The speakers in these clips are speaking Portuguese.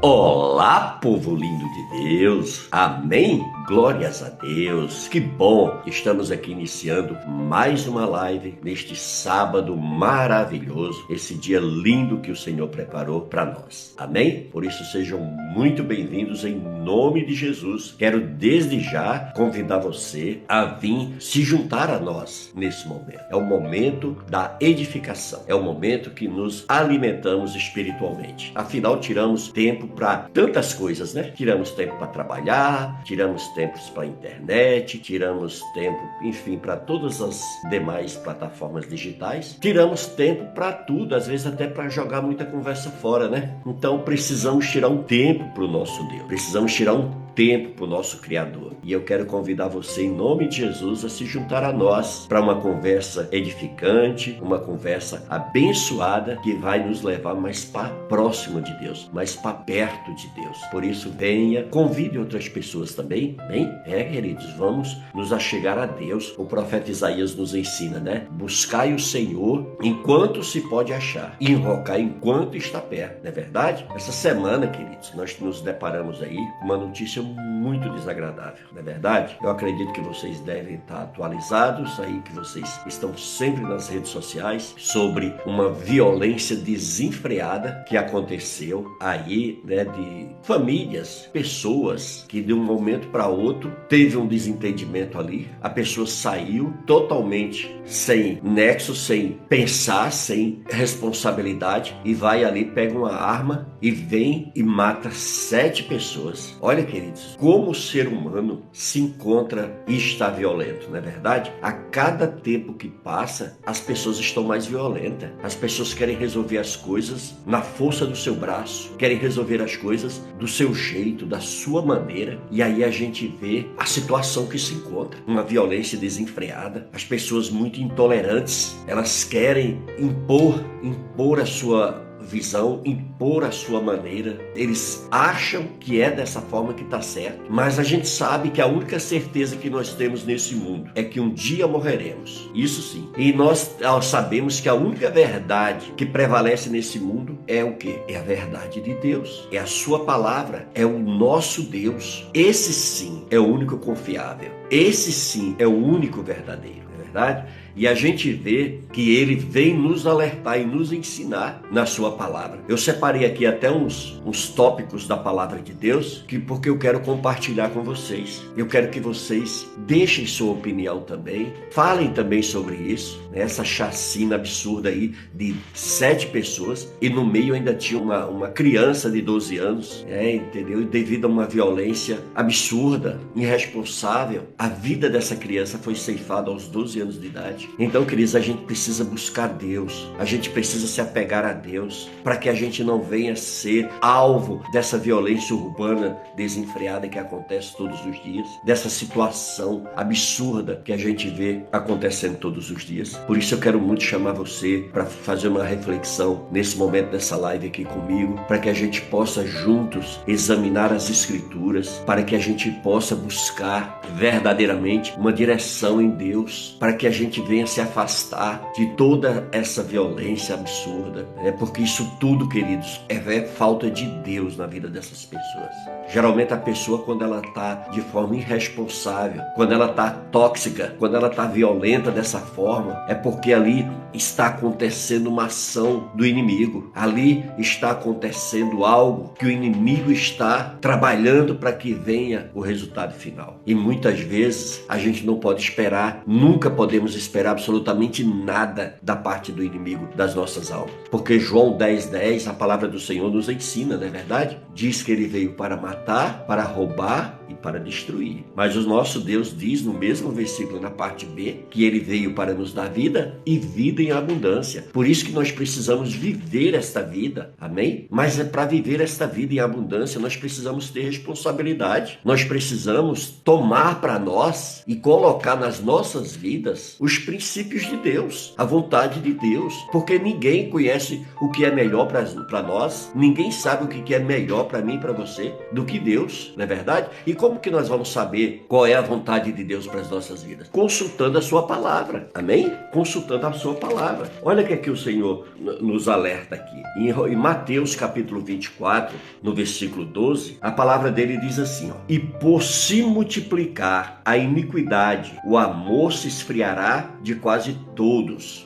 Olá, povo lindo de Deus, amém? Glórias a Deus, que bom que estamos aqui iniciando mais uma live neste sábado maravilhoso, esse dia lindo que o Senhor preparou para nós, amém? Por isso sejam muito bem-vindos em nome de Jesus. Quero desde já convidar você a vir se juntar a nós nesse momento. É o momento da edificação, é o momento que nos alimentamos espiritualmente. Afinal, tiramos tempo para tantas coisas, né? Tiramos tempo para trabalhar, tiramos tempos para a internet, tiramos tempo, enfim, para todas as demais plataformas digitais. Tiramos tempo para tudo, às vezes até para jogar muita conversa fora, né? Então precisamos tirar um tempo para o nosso Deus. Precisamos tirar um tempo para o nosso Criador. E eu quero convidar você, em nome de Jesus, a se juntar a nós para uma conversa edificante, uma conversa abençoada que vai nos levar mais para próximo de Deus, mais para perto de Deus. Por isso, venha, convide outras pessoas também, bem? Queridos, vamos nos achegar a Deus. O profeta Isaías nos ensina, né? Buscai o Senhor enquanto se pode achar, e invocai enquanto está perto, não é verdade? Essa semana, queridos, nós nos deparamos aí com uma notícia muito desagradável, não é verdade? Eu acredito que vocês devem estar atualizados aí, que vocês estão sempre nas redes sociais sobre uma violência desenfreada que aconteceu aí, né, de famílias, pessoas que de um momento para outro teve um desentendimento ali, a pessoa saiu totalmente sem nexo, sem pensar, sem responsabilidade e vai ali, pega uma arma e vem e mata 7 pessoas. Olha, queridos, como o ser humano se encontra e está violento, não é verdade? A cada tempo que passa, as pessoas estão mais violentas. As pessoas querem resolver as coisas na força do seu braço, querem resolver as coisas do seu jeito, da sua maneira. E aí a gente vê a situação que se encontra. Uma violência desenfreada, as pessoas muito intolerantes, elas querem impor a sua visão, impor a sua maneira. Eles acham que é dessa forma que está certo, mas a gente sabe que a única certeza que nós temos nesse mundo é que um dia morreremos, isso sim. E nós sabemos que a única verdade que prevalece nesse mundo é o quê? É a verdade de Deus, é a sua palavra, é o nosso Deus. Esse sim é o único confiável, esse sim é o único verdadeiro, não é verdade? E a gente vê que ele vem nos alertar e nos ensinar na sua palavra. Eu separei aqui até uns tópicos da palavra de Deus, porque eu quero compartilhar com vocês. Eu quero que vocês deixem sua opinião também, falem também sobre isso, né? Essa chacina absurda aí de 7 pessoas, e no meio ainda tinha uma criança de 12 anos, entendeu? E devido a uma violência absurda, irresponsável, a vida dessa criança foi ceifada aos 12 anos de idade. Então, queridos, a gente precisa buscar Deus, a gente precisa se apegar a Deus, para que a gente não venha ser alvo dessa violência urbana desenfreada que acontece todos os dias, dessa situação absurda que a gente vê acontecendo todos os dias. Por isso eu quero muito chamar você para fazer uma reflexão nesse momento dessa live aqui comigo, para que a gente possa juntos examinar as Escrituras, para que a gente possa buscar verdadeiramente uma direção em Deus, para que a gente venha se afastar de toda essa violência absurda, porque isso tudo, queridos, é falta de Deus na vida dessas pessoas. Geralmente a pessoa, quando ela está de forma irresponsável, quando ela está tóxica, quando ela está violenta dessa forma, é porque ali está acontecendo uma ação do inimigo, ali está acontecendo algo que o inimigo está trabalhando para que venha o resultado final. E muitas vezes a gente não pode esperar, nunca podemos esperar absolutamente nada da parte do inimigo das nossas almas, porque João 10:10, a palavra do Senhor nos ensina, não é verdade? Diz que ele veio para matar, para roubar e para destruir. Mas o nosso Deus diz no mesmo versículo, na parte B, que ele veio para nos dar vida e vida em abundância. Por isso que nós precisamos viver esta vida, amém? Mas para viver esta vida em abundância, nós precisamos ter responsabilidade. Nós precisamos tomar para nós e colocar nas nossas vidas os princípios de Deus, a vontade de Deus, porque ninguém conhece o que é melhor para nós, ninguém sabe o que é melhor para mim e para você do que Deus, não é verdade? E como que nós vamos saber qual é a vontade de Deus para as nossas vidas? Consultando a sua palavra, amém? Consultando a sua palavra. palavra. Olha o que é que o Senhor nos alerta aqui. Em Mateus capítulo 24, no versículo 12, a palavra dele diz assim, ó, e por se multiplicar a iniquidade, o amor se esfriará de quase todos.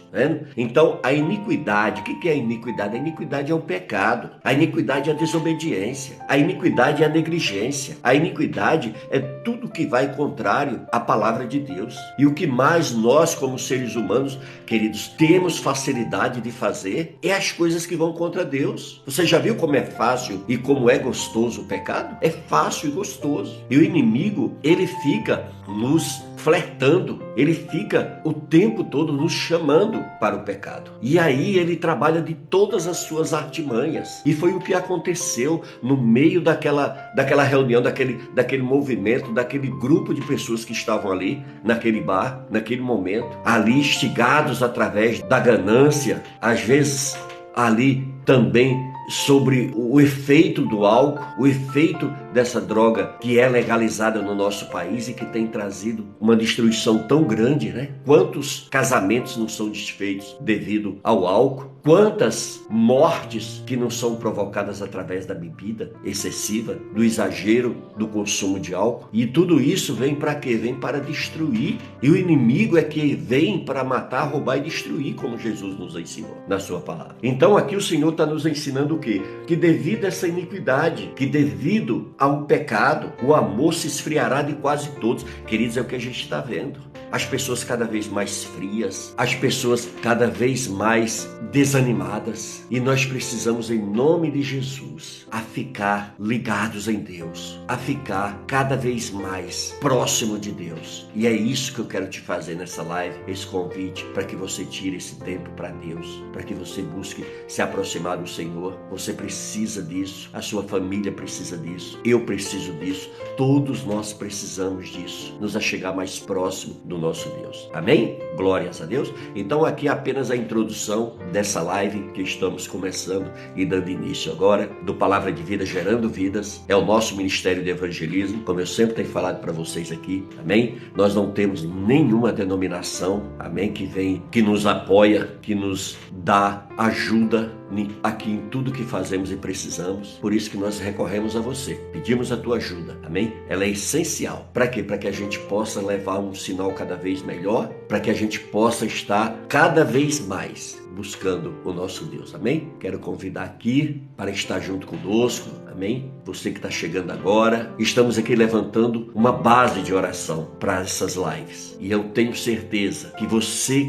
Então, a iniquidade, o que é a iniquidade? A iniquidade é o pecado, a iniquidade é a desobediência, a iniquidade é a negligência, a iniquidade é tudo que vai contrário à palavra de Deus. E o que mais nós, como seres humanos, queridos, temos facilidade de fazer é as coisas que vão contra Deus. Você já viu como é fácil e como é gostoso o pecado? É fácil e gostoso. E o inimigo, ele fica nos flertando, ele fica o tempo todo nos chamando para o pecado. E aí ele trabalha de todas as suas artimanhas. E foi o que aconteceu no meio daquela reunião, daquele movimento, daquele grupo de pessoas que estavam ali, naquele bar, naquele momento, ali instigados através da ganância, às vezes ali também sobre o efeito do álcool, o efeito dessa droga que é legalizada no nosso país e que tem trazido uma destruição tão grande, né? Quantos casamentos não são desfeitos devido ao álcool? Quantas mortes que não são provocadas através da bebida excessiva, do exagero do consumo de álcool? E tudo isso vem para quê? Vem para destruir. E o inimigo é que vem para matar, roubar e destruir, como Jesus nos ensinou na sua palavra. Então aqui o Senhor está nos ensinando o quê? Que devido a essa iniquidade, que devido ao pecado, o amor se esfriará de quase todos. Queridos, é o que a gente está vendo. As pessoas cada vez mais frias, as pessoas cada vez mais desanimadas. E nós precisamos, em nome de Jesus, a ficar ligados em Deus, a ficar cada vez mais próximo de Deus. E é isso que eu quero te fazer nessa live, esse convite, para que você tire esse tempo para Deus, para que você busque se aproximar do Senhor. Você precisa disso, a sua família precisa disso, eu preciso disso, todos nós precisamos disso, nos achegar mais próximo do nosso Deus. Amém? Glórias a Deus. Então aqui apenas a introdução dessa live que estamos começando e dando início agora, do Palavra de Vida Gerando Vidas. É o nosso ministério de evangelismo, como eu sempre tenho falado para vocês aqui. Amém? Nós não temos nenhuma denominação, amém, que nos apoia, que nos dá ajuda aqui em tudo que fazemos e precisamos. Por isso que nós recorremos a você, pedimos a tua ajuda, amém? Ela é essencial. Para quê? Para que a gente possa levar um sinal cada vez melhor, para que a gente possa estar cada vez mais buscando o nosso Deus, amém? Quero convidar aqui para estar junto conosco, amém? Você que está chegando agora, estamos aqui levantando uma base de oração para essas lives. E eu tenho certeza que você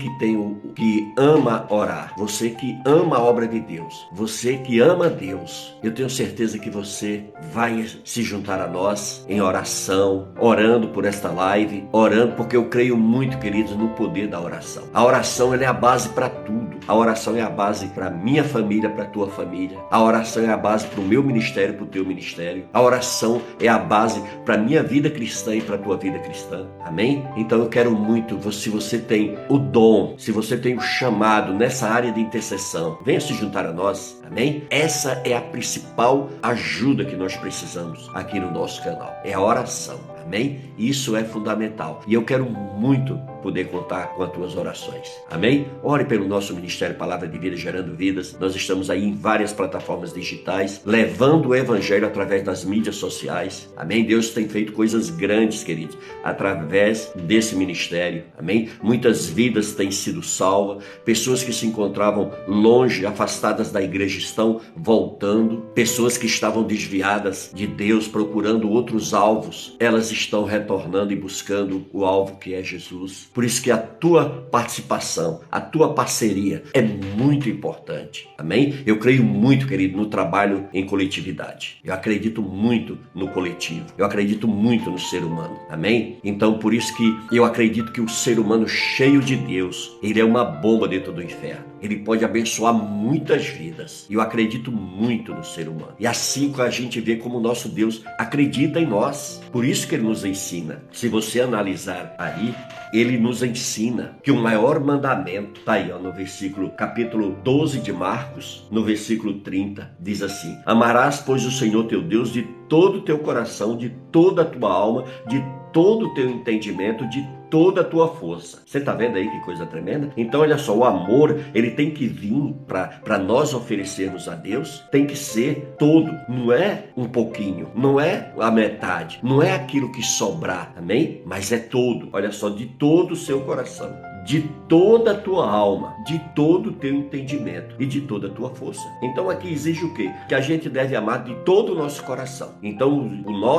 que ama orar, você que ama a obra de Deus, você que ama Deus, eu tenho certeza que você vai se juntar a nós em oração, orando por esta live, orando, porque eu creio muito, queridos, no poder da oração. A oração, ela é a base para tudo. A oração é a base para minha família, para a tua família. A oração é a base para o meu ministério, para o teu ministério. A oração é a base para a minha vida cristã e para a tua vida cristã. Amém? Então eu quero muito, se você tem o dom, se você tem o chamado nessa área de intercessão, venha se juntar a nós. Amém? Essa é a principal ajuda que nós precisamos aqui no nosso canal. É a oração. Amém? Isso é fundamental. E eu quero muito poder contar com as tuas orações. Amém? Ore pelo nosso Ministério Palavra de Vida Gerando Vidas. Nós estamos aí em várias plataformas digitais, levando o Evangelho através das mídias sociais. Amém? Deus tem feito coisas grandes, queridos, através desse ministério. Amém? Muitas vidas têm sido salvas. Pessoas que se encontravam longe, afastadas da igreja, estão voltando. Pessoas que estavam desviadas de Deus, procurando outros alvos, elas estão retornando e buscando o alvo que é Jesus. Por isso que a tua participação, a tua parceria é muito importante. Amém? Eu creio muito, querido, no trabalho em coletividade. Eu acredito muito no coletivo. Eu acredito muito no ser humano. Amém? Então, por isso que eu acredito que o ser humano cheio de Deus, ele é uma bomba dentro do inferno. Ele pode abençoar muitas vidas. E eu acredito muito no ser humano. E assim que a gente vê como o nosso Deus acredita em nós. Por isso que ele nos ensina. Se você analisar aí, ele nos ensina que o maior mandamento, tá aí ó, no versículo, capítulo 12 de Marcos, no versículo 30, diz assim: amarás, pois, o Senhor teu Deus de todo o teu coração, de toda a tua alma, de todo o teu entendimento, de toda a tua força. Você está vendo aí que coisa tremenda? Então olha só, o amor, ele tem que vir para nós oferecermos a Deus, tem que ser todo, não é um pouquinho, não é a metade, não é aquilo que sobrar, amém? Mas é todo, olha só, de todo o seu coração, de toda a tua alma, de todo o teu entendimento e de toda a tua força. Então aqui exige o quê? Que a gente deve amar de todo o nosso coração. Então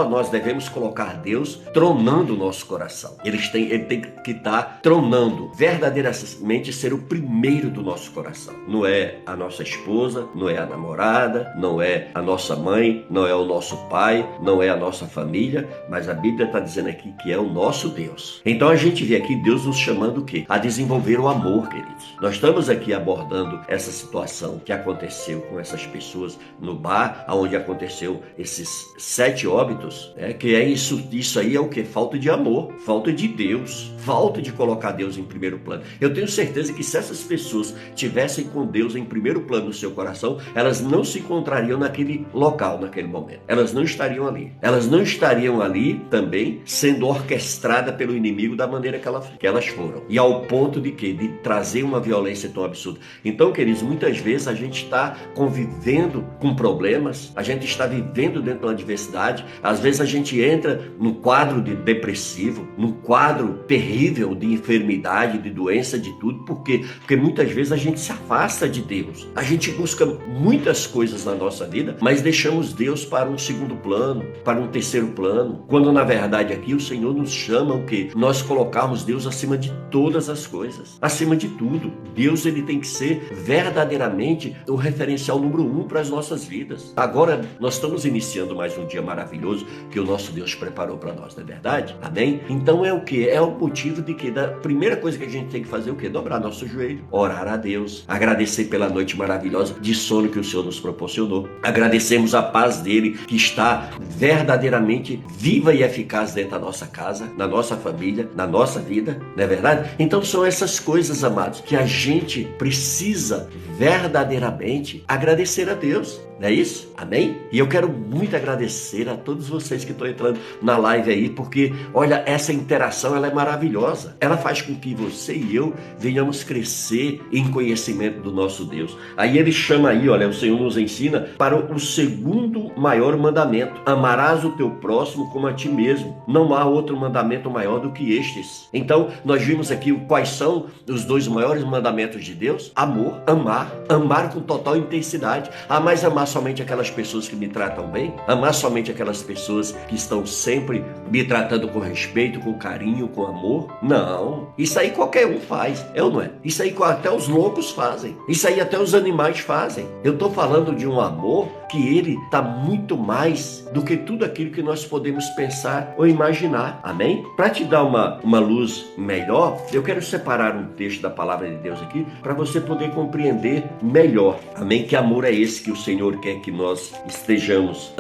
nós devemos colocar Deus tronando o nosso coração. Ele tem que estar tronando, verdadeiramente ser o primeiro do nosso coração. Não é a nossa esposa, não é a namorada, não é a nossa mãe, não é o nosso pai, não é a nossa família, mas a Bíblia está dizendo aqui que é o nosso Deus. Então a gente vê aqui Deus nos chamando o quê? A desenvolver o amor, queridos. Nós estamos aqui abordando essa situação que aconteceu com essas pessoas no bar, onde aconteceu esses 7 óbitos, que é isso aí é o quê? Falta de amor, falta de Deus, falta de colocar Deus em primeiro plano. Eu tenho certeza que se essas pessoas tivessem com Deus em primeiro plano no seu coração, elas não se encontrariam naquele local, naquele momento. Elas não estariam ali. Elas não estariam ali também sendo orquestradas pelo inimigo da maneira que elas foram. E ao ponto de quê? De trazer uma violência tão absurda. Então, queridos, muitas vezes a gente está convivendo com problemas, a gente está vivendo dentro de uma adversidade, às vezes a gente entra num quadro de depressivo, num quadro terrível de enfermidade, de doença, de tudo. Por quê? Porque muitas vezes a gente se afasta de Deus. A gente busca muitas coisas na nossa vida, mas deixamos Deus para um segundo plano, para um terceiro plano, quando na verdade aqui o Senhor nos chama o quê? Nós colocarmos Deus acima de todas as coisas, acima de tudo. Deus, ele tem que ser verdadeiramente o referencial número 1 para as nossas vidas. Agora nós estamos iniciando mais um dia maravilhoso que o nosso Deus preparou para nós, não é verdade? Amém? Então é o que? É o motivo de que da primeira coisa que a gente tem que fazer é o quê? Dobrar nosso joelho, orar a Deus, agradecer pela noite maravilhosa de sono que o Senhor nos proporcionou, agradecermos a paz dele que está verdadeiramente viva e eficaz dentro da nossa casa, na nossa família, na nossa vida, não é verdade? Então são essas coisas, amados, que a gente precisa verdadeiramente agradecer a Deus. Não é isso? Amém? E eu quero muito agradecer a todos vocês que estão entrando na live aí, porque, olha, essa interação, ela é maravilhosa. Ela faz com que você e eu venhamos crescer em conhecimento do nosso Deus. Aí ele chama aí, olha, o Senhor nos ensina para o segundo maior mandamento. Amarás o teu próximo como a ti mesmo. Não há outro mandamento maior do que estes. Então, nós vimos aqui quais são os 2 maiores mandamentos de Deus. Amor, amar com total intensidade. Mas amar somente aquelas pessoas que me tratam bem, amar somente aquelas pessoas que estão sempre me tratando com respeito, com carinho, com amor. Não, isso aí qualquer um faz, é ou não é? Isso aí até os loucos fazem, isso aí até os animais fazem. Eu estou falando de um amor que ele está muito mais do que tudo aquilo que nós podemos pensar ou imaginar, amém? Para te dar uma luz melhor, eu quero separar um texto da palavra de Deus aqui, para você poder compreender melhor, amém? Que amor é esse que o Senhor quer que nós estejamos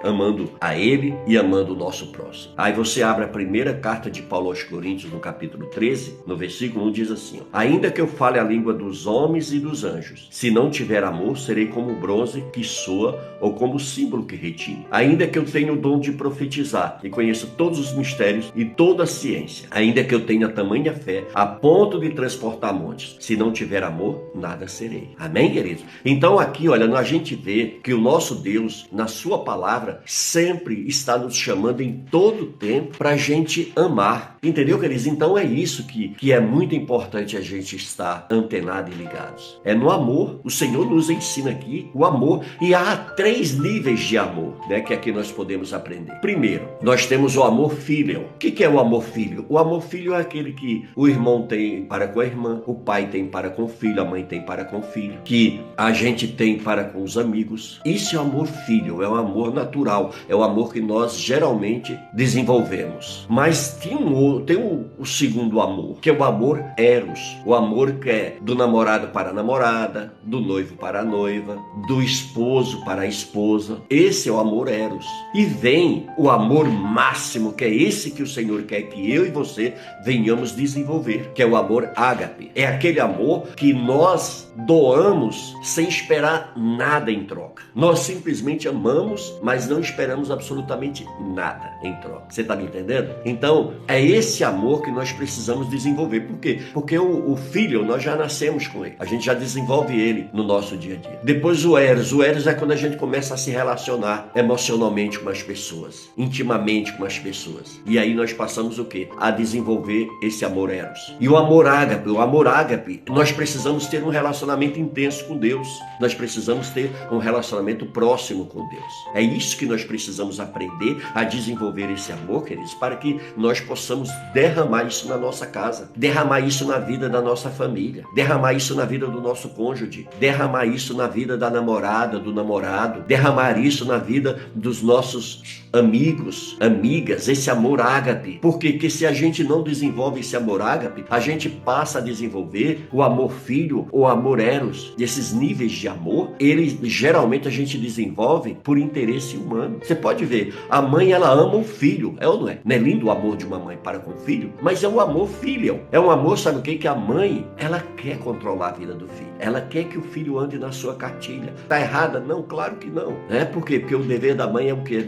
amando a Ele e amando o nosso próximo. Aí você abre a primeira carta de Paulo aos Coríntios, no capítulo 13, no versículo 1, diz assim: ainda que eu fale a língua dos homens e dos anjos, se não tiver amor, serei como o bronze que soa ou como o símbolo que retine. Ainda que eu tenha o dom de profetizar e conheça todos os mistérios e toda a ciência, ainda que eu tenha tamanha fé a ponto de transportar montes, se não tiver amor, nada serei. Amém, queridos? Então aqui, olha, a gente vê que o nosso Deus, na sua palavra, sempre está nos chamando em todo tempo para a gente amar. Entendeu, queridos? Então é isso que é muito importante a gente estar antenado e ligados. É no amor. O Senhor nos ensina aqui o amor. E há 3 níveis de amor, né, que aqui nós podemos aprender. Primeiro, nós temos o amor filial. O que é o amor filho? O amor filho é aquele que o irmão tem para com a irmã, o pai tem para com o filho, a mãe tem para com o filho, que a gente tem para com os amigos. Isso é o amor filho, é o amor natural, é o amor que nós geralmente desenvolvemos. Mas tem o segundo amor, que é o amor eros, o amor que é do namorado para a namorada, do noivo para a noiva, do esposo para a esposa. Esse é o amor eros. E vem o amor máximo, que é esse que o Senhor quer que eu e você venhamos desenvolver, que é o amor ágape. É aquele amor que nós doamos sem esperar nada em troca. Nós simplesmente amamos, mas não esperamos absolutamente nada em troca. Você está me entendendo? Então, é esse amor que nós precisamos desenvolver. Por quê? Porque o filho, nós já nascemos com ele. A gente já desenvolve ele no nosso dia a dia. Depois o eros. O eros é quando a gente começa a se relacionar emocionalmente com as pessoas, intimamente com as pessoas. E aí nós passamos o quê? A desenvolver esse amor eros. E o amor ágape, nós precisamos ter um relacionamento intenso com Deus. Nós precisamos ter um relacionamento próximo com Deus. É isso que nós precisamos aprender a desenvolver esse amor, queridos, para que nós possamos derramar isso na nossa casa, derramar isso na vida da nossa família, derramar isso na vida do nosso cônjuge, derramar isso na vida da namorada, do namorado, derramar isso na vida dos nossos amigos, amigas, esse amor ágape. Porque se a gente não desenvolve esse amor ágape, a gente passa a desenvolver o amor filho ou amor eros. E esses níveis de amor, eles geralmente a gente desenvolve por interesse humano. Você pode ver, a mãe ela ama o filho, é ou não é? Não é lindo o amor de uma mãe para com o filho? Mas é um amor filial. É um amor, sabe o que? Que a mãe, ela quer controlar a vida do filho. Ela quer que o filho ande na sua cartilha. Tá errada? Não, claro que não. Por quê? Porque o dever da mãe é o quê?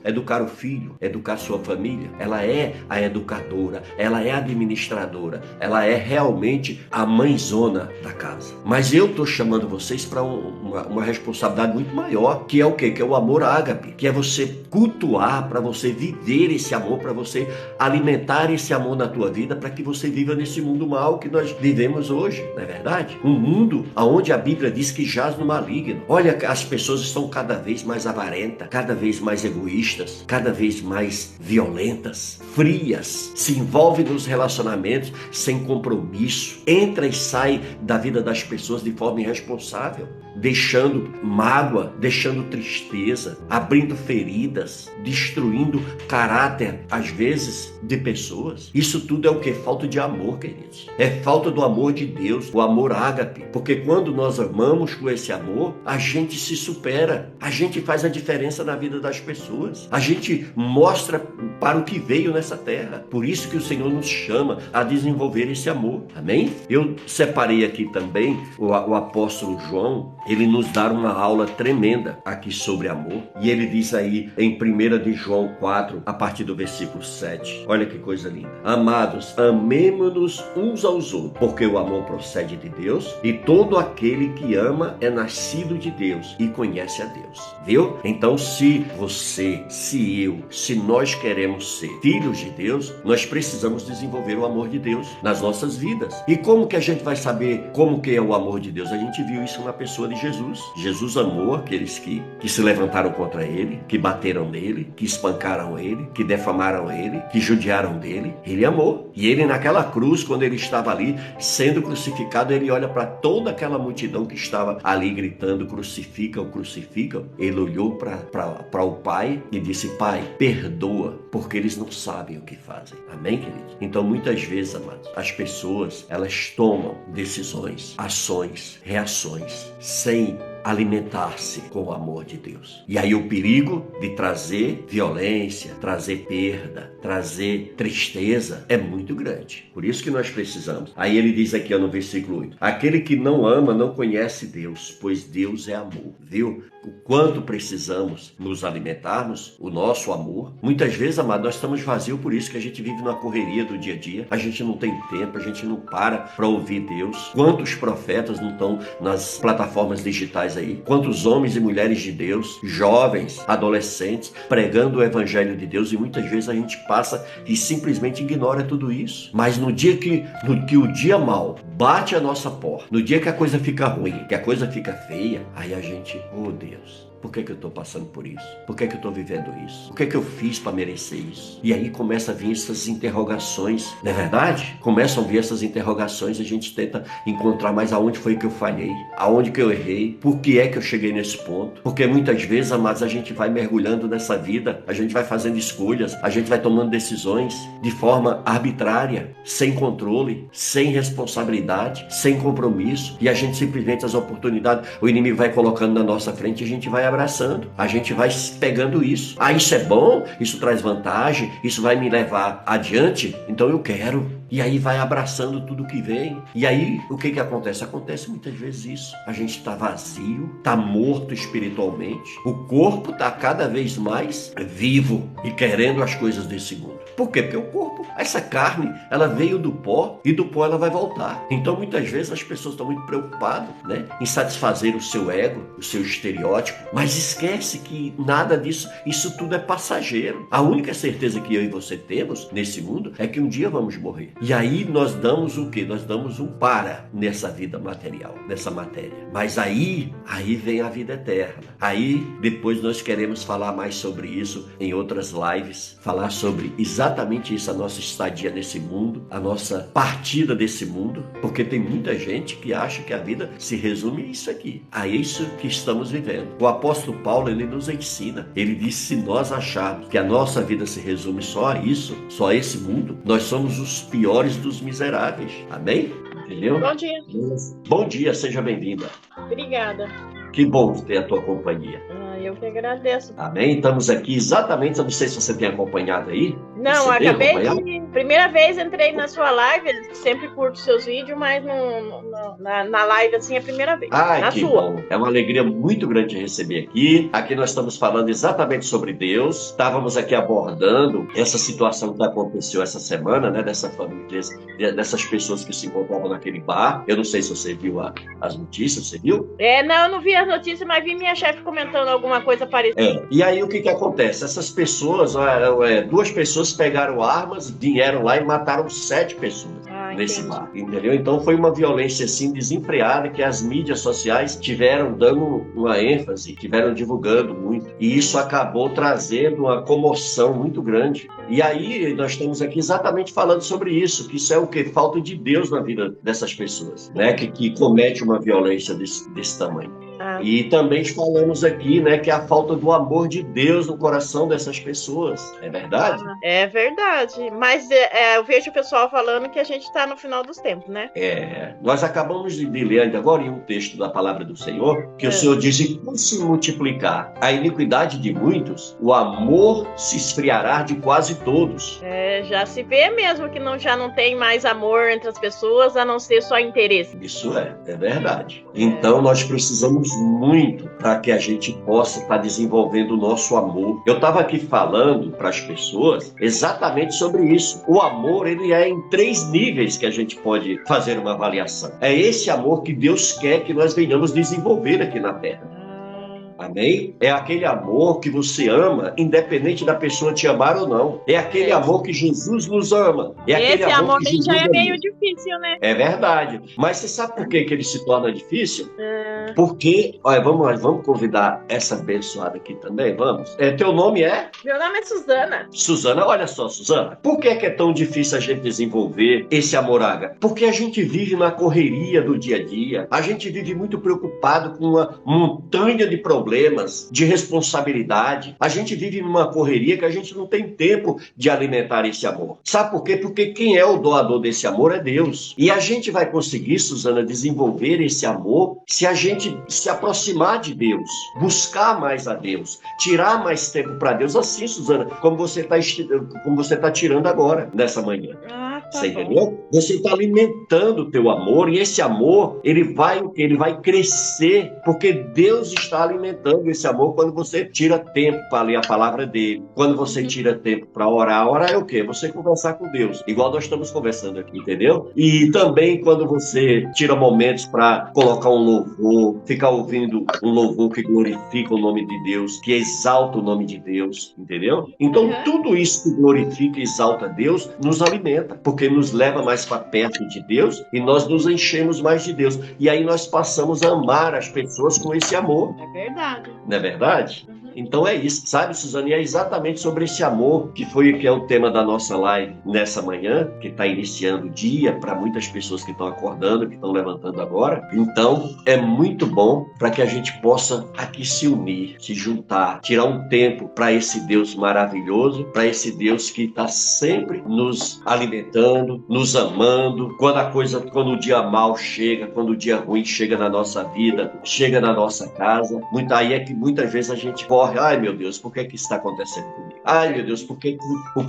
Educar o filho, educar sua família. Ela é a educadora, ela é a administradora, ela é realmente a mãezona da casa. Mas eu estou chamando vocês para uma responsabilidade muito maior, que é o quê? Que é o amor ágape, que é você cultuar, para você viver esse amor, para você alimentar esse amor na tua vida, para que você viva nesse mundo mal que nós vivemos hoje, não é verdade? Um mundo onde a Bíblia diz que jaz no maligno. Olha, as pessoas estão cada vez mais avarentas, cada vez mais egoístas, cada vez mais violentas, frias, se envolvem nos relacionamentos sem compromisso, entra e sai da vida das pessoas de forma irresponsável, deixando mágoa, deixando tristeza, abrindo feridas, destruindo caráter, às vezes, de pessoas. Isso tudo é o que? Falta de amor, queridos. É falta do amor de Deus, o amor ágape. Porque quando nós amamos com esse amor, a gente se supera, a gente faz a diferença na vida das pessoas, a gente mostra para o que veio nessa terra. Por isso que o Senhor nos chama a desenvolver esse amor. Amém? Eu separei aqui também o apóstolo João. Ele nos dá uma aula tremenda aqui sobre amor. E ele diz aí em 1 de João 4, a partir do versículo 7. Olha que coisa linda. Amados, amemo-nos uns aos outros, porque o amor procede de Deus, e todo aquele que ama é nascido de Deus e conhece a Deus. Viu? Então, se você, se eu, se nós queremos ser filhos de Deus, nós precisamos desenvolver o amor de Deus nas nossas vidas. E como que a gente vai saber como que é o amor de Deus? A gente viu isso na pessoa de Jesus. Jesus amou aqueles que se levantaram contra ele, que bateram nele, que espancaram ele, que defamaram ele, que judiaram dele. Ele amou. E ele naquela cruz, quando ele estava ali sendo crucificado, ele olha para toda aquela multidão que estava ali gritando: crucificam, crucificam. Ele olhou para o Pai e disse: Pai, perdoa, porque eles não sabem o que fazem. Amém, queridos? Então, muitas vezes, amados, as pessoas, elas tomam decisões, ações, reações, sem alimentar-se com o amor de Deus. E aí o perigo de trazer violência, trazer perda, trazer tristeza é muito grande. Por isso que nós precisamos. Aí ele diz aqui no versículo 8: aquele que não ama não conhece Deus, pois Deus é amor. Viu? O quanto precisamos nos alimentarmos, o nosso amor. Muitas vezes, amado, nós estamos vazios, por isso que a gente vive na correria do dia a dia. A gente não tem tempo, a gente não para ouvir Deus. Quantos profetas não estão nas plataformas digitais aí? Quantos homens e mulheres de Deus, jovens, adolescentes, pregando o evangelho de Deus, e muitas vezes a gente passa e simplesmente ignora tudo isso. Mas no dia que o dia mal bate a nossa porta, no dia que a coisa fica ruim, que a coisa fica feia, aí a gente, oh Deus, Por que eu estou passando por isso? Por que eu estou vivendo isso? O que eu fiz para merecer isso? E aí começa a vir essas interrogações, não é verdade? Começam a vir essas interrogações e a gente tenta encontrar mais aonde foi que eu falhei, aonde que eu errei, por que é que eu cheguei nesse ponto. Porque muitas vezes, amados, a gente vai mergulhando nessa vida, a gente vai fazendo escolhas, a gente vai tomando decisões de forma arbitrária, sem controle, sem responsabilidade, sem compromisso, e a gente simplesmente, as oportunidades, o inimigo vai colocando na nossa frente e a gente vai abraçando, a gente vai pegando isso. Ah, isso é bom, isso traz vantagem, isso vai me levar adiante, então eu quero. E aí vai abraçando tudo que vem. E aí, o que acontece? Acontece muitas vezes isso. A gente está vazio, está morto espiritualmente. O corpo está cada vez mais vivo e querendo as coisas desse mundo. Por quê? Porque o corpo, essa carne, ela veio do pó e do pó ela vai voltar. Então, muitas vezes, as pessoas estão muito preocupadas, né, em satisfazer o seu ego, o seu estereótipo, mas esquece que nada disso, isso tudo é passageiro. A única certeza que eu e você temos nesse mundo é que um dia vamos morrer. E aí nós damos o quê? Nós damos um para nessa vida material, nessa matéria. Mas aí vem a vida eterna. Aí depois nós queremos falar mais sobre isso em outras lives, falar sobre exatamente isso, a nossa estadia nesse mundo, a nossa partida desse mundo, porque tem muita gente que acha que a vida se resume a isso aqui, a isso que estamos vivendo. O apóstolo Paulo, ele nos ensina, ele diz: se nós acharmos que a nossa vida se resume só a isso, só a esse mundo, nós somos os piores dos miseráveis. Amém? Entendeu? Bom dia. Bom dia, seja bem-vinda. Obrigada. Que bom ter a tua companhia. Eu que agradeço. Amém? Estamos aqui exatamente, eu não sei se você tem acompanhado aí. Não, acabei de... Primeira vez entrei na sua live, sempre curto seus vídeos, mas na live assim é a primeira vez. Ai, na que sua. bom. É uma alegria muito grande receber aqui. Aqui nós estamos falando exatamente sobre Deus. Estávamos aqui abordando essa situação que aconteceu essa semana, né? Dessa família, dessas pessoas que se encontravam naquele bar. Eu não sei se você viu as notícias, você viu? Não, eu não vi as notícias, mas vi minha chefe comentando alguma coisa parecida. E aí o que acontece? Essas pessoas, duas pessoas pegaram armas, vieram lá e mataram 7 pessoas nesse bar, entendeu? Então foi uma violência assim desenfreada que as mídias sociais tiveram dando uma ênfase, tiveram divulgando muito, e isso acabou trazendo uma comoção muito grande. E aí nós estamos aqui exatamente falando sobre isso, que isso é o que? Falta de Deus na vida dessas pessoas, né? Que comete uma violência desse tamanho. E também falamos aqui, né, que é a falta do amor de Deus no coração dessas pessoas. É verdade? É verdade. Mas eu vejo o pessoal falando que a gente está no final dos tempos, né? Nós acabamos de ler ainda agora em um texto da palavra do Senhor, que o Senhor diz: e por se multiplicar a iniquidade de muitos, o amor se esfriará de quase todos. Já se vê mesmo que já não tem mais amor entre as pessoas, a não ser só interesse. Isso é verdade. Então nós precisamos muito para que a gente possa estar desenvolvendo o nosso amor. Eu estava aqui falando para as pessoas exatamente sobre isso. O amor, ele é em 3 níveis que a gente pode fazer uma avaliação. É esse amor que Deus quer que nós venhamos desenvolver aqui na Terra. Amém? É aquele amor que você ama, independente da pessoa te amar ou não. É aquele amor que Jesus nos ama. Esse amor que já é meio difícil, né? É verdade. Mas você sabe por que ele se torna difícil? Porque, olha, vamos convidar essa abençoada aqui também, vamos? Teu nome é? Meu nome é Suzana. Suzana, olha só, Suzana. Por que é tão difícil a gente desenvolver esse amor ágape? Porque a gente vive na correria do dia a dia. A gente vive muito preocupado com uma montanha de problemas, de responsabilidade. A gente vive numa correria que a gente não tem tempo de alimentar esse amor. Sabe por quê? Porque quem é o doador desse amor é Deus. E a gente vai conseguir, Suzana, desenvolver esse amor se a gente se aproximar de Deus, buscar mais a Deus, tirar mais tempo para Deus, assim, Suzana, como você está tirando agora, nessa manhã. Você entendeu? Você está alimentando o teu amor, e esse amor, ele vai crescer, porque Deus está alimentando esse amor quando você tira tempo para ler a palavra dele, quando você tira tempo para orar. Orar é o quê? Você conversar com Deus, igual nós estamos conversando aqui, entendeu? E também quando você tira momentos para colocar um louvor, ficar ouvindo um louvor que glorifica o nome de Deus, que exalta o nome de Deus, entendeu? Então tudo isso que glorifica e exalta Deus nos alimenta, porque porque nos leva mais para perto de Deus e nós nos enchemos mais de Deus. E aí nós passamos a amar as pessoas com esse amor. É verdade. Não é verdade? Então é isso, sabe, Suzana? E é exatamente sobre esse amor que é o tema da nossa live nessa manhã, que está iniciando o dia para muitas pessoas que estão acordando, que estão levantando agora. Então é muito bom para que a gente possa aqui se unir, se juntar, tirar um tempo para esse Deus maravilhoso, para esse Deus que está sempre nos alimentando, nos amando. Quando o dia mal chega, quando o dia ruim chega na nossa vida, chega na nossa casa, aí é que muitas vezes a gente corre. Ai, meu Deus, por que isso está acontecendo comigo? Ai, meu Deus, o que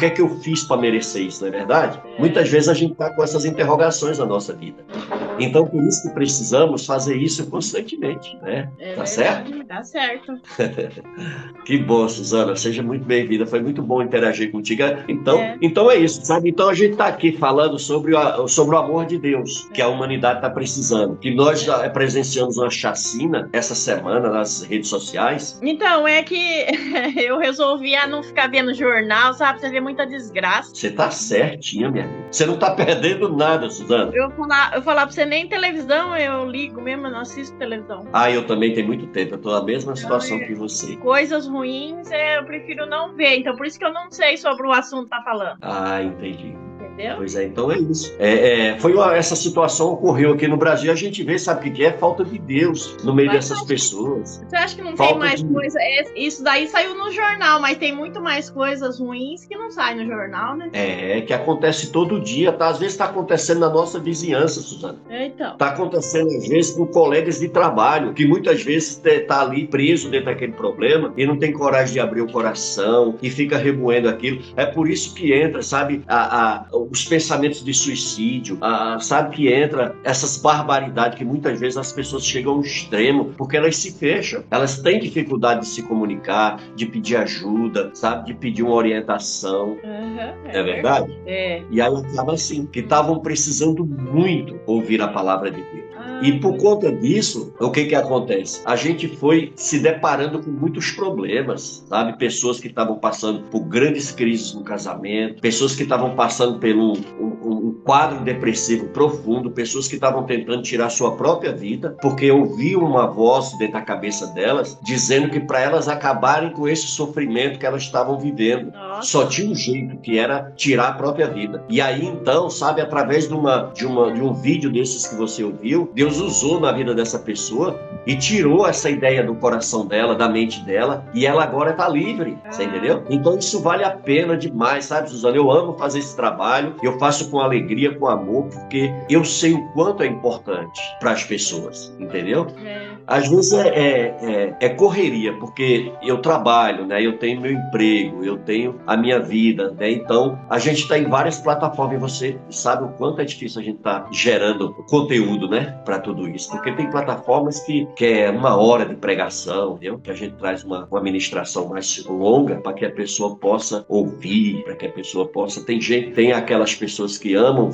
é que eu fiz para merecer isso, não é verdade? Muitas vezes a gente está com essas interrogações na nossa vida. Então, por isso que precisamos fazer isso constantemente, né? Tá certo? Tá certo. Que bom, Suzana. Seja muito bem-vinda. Foi muito bom interagir contigo. Então é isso, sabe? Então a gente está aqui falando sobre o amor de Deus, que a humanidade está precisando. Que nós já presenciamos uma chacina essa semana nas redes sociais. Então, é que eu resolvi não ficar vendo jornal, sabe? Você vê muita desgraça. Você tá certinha, minha amiga. Você não tá perdendo nada, Suzana. Eu falar pra você, nem televisão eu ligo mesmo, eu não assisto televisão. Eu também tenho muito tempo. Eu tô na mesma situação que você. Coisas ruins eu prefiro não ver. Então, por isso que eu não sei sobre o assunto que tá falando. Entendi. Entendeu? Pois é, então é isso. Essa situação ocorreu aqui no Brasil. A gente vê, sabe o que é? Falta de Deus no meio dessas pessoas. Você acha que não tem mais coisa? Isso daí saiu no jornal, mas tem muito mais coisas ruins que não saem no jornal, né? Que acontece todo dia, tá? Às vezes está acontecendo na nossa vizinhança, Suzana. Então. Está acontecendo, às vezes, com colegas de trabalho, que muitas vezes está ali preso dentro daquele problema e não tem coragem de abrir o coração e fica remoendo aquilo. É por isso que entra, sabe, os pensamentos de suicídio, sabe, que entra essas barbaridades que muitas vezes as pessoas chegam ao extremo, porque elas se fecham, elas têm dificuldade de se comunicar, de pedir ajuda, sabe, de pedir uma orientação. É verdade? É. E aí acaba assim, que estavam precisando muito ouvir a palavra de Deus. E por conta disso, o que acontece? A gente foi se deparando com muitos problemas, sabe? Pessoas que estavam passando por grandes crises no casamento, pessoas que estavam passando por um quadro depressivo profundo, pessoas que estavam tentando tirar sua própria vida, porque ouviam uma voz dentro da cabeça delas, dizendo que para elas acabarem com esse sofrimento que elas estavam vivendo, só tinha um jeito, que era tirar a própria vida. E aí então, sabe, através de um vídeo desses que você ouviu, Deus usou na vida dessa pessoa e tirou essa ideia do coração dela, da mente dela, e ela agora está livre, você entendeu? Então isso vale a pena demais, sabe, Suzana? Eu amo fazer esse trabalho, eu faço com alegria, com amor, porque eu sei o quanto é importante para as pessoas, entendeu? Às vezes é correria, porque eu trabalho, né? Eu tenho meu emprego, eu tenho a minha vida, né? Então a gente está em várias plataformas e você sabe o quanto é difícil a gente estar gerando conteúdo, né? Para tudo isso, porque tem plataformas que é 1 hora de pregação, entendeu? Que a gente traz uma ministração mais longa para que a pessoa possa ouvir, para que a pessoa possa... Tem aquelas pessoas que amam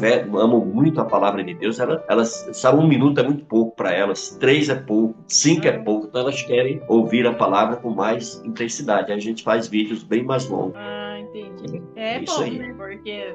muito a palavra de Deus, elas sabe, 1 minuto é muito pouco para elas, 3 é pouco, 5 é pouco, então elas querem ouvir a palavra com mais intensidade. A gente faz vídeos bem mais longos. Entendi. Isso bom, aí. né? Porque